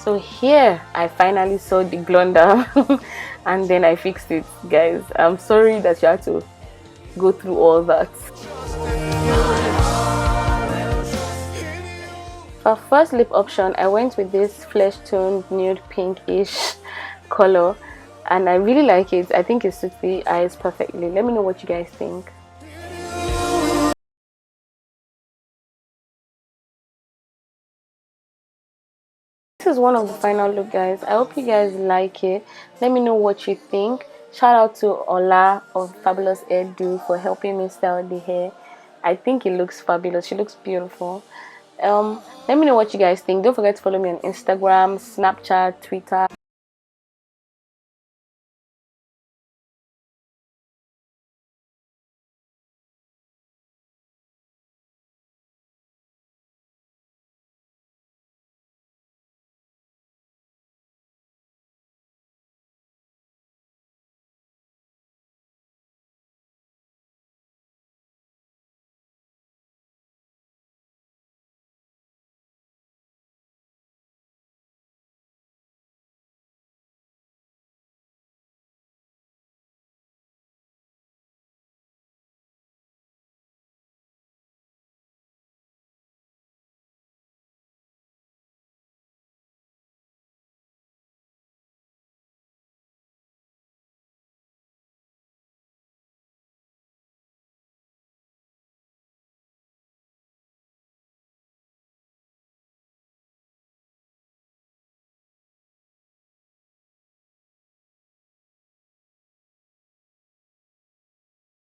So here I finally saw the blunder and then I fixed it, guys. I'm sorry that you had to go through all that. For first lip option, I went with this flesh toned nude pinkish color and I really like it. I think it suits the eyes perfectly. Let me know what you guys think. This is one of the final look, guys. I hope you guys like it. Let me know what you think. Shout out to Ola of Fabulous Hairdo for helping me style the hair. I think it looks fabulous. She looks beautiful. Let me know what you guys think. Don't forget to follow me on Instagram, Snapchat, Twitter.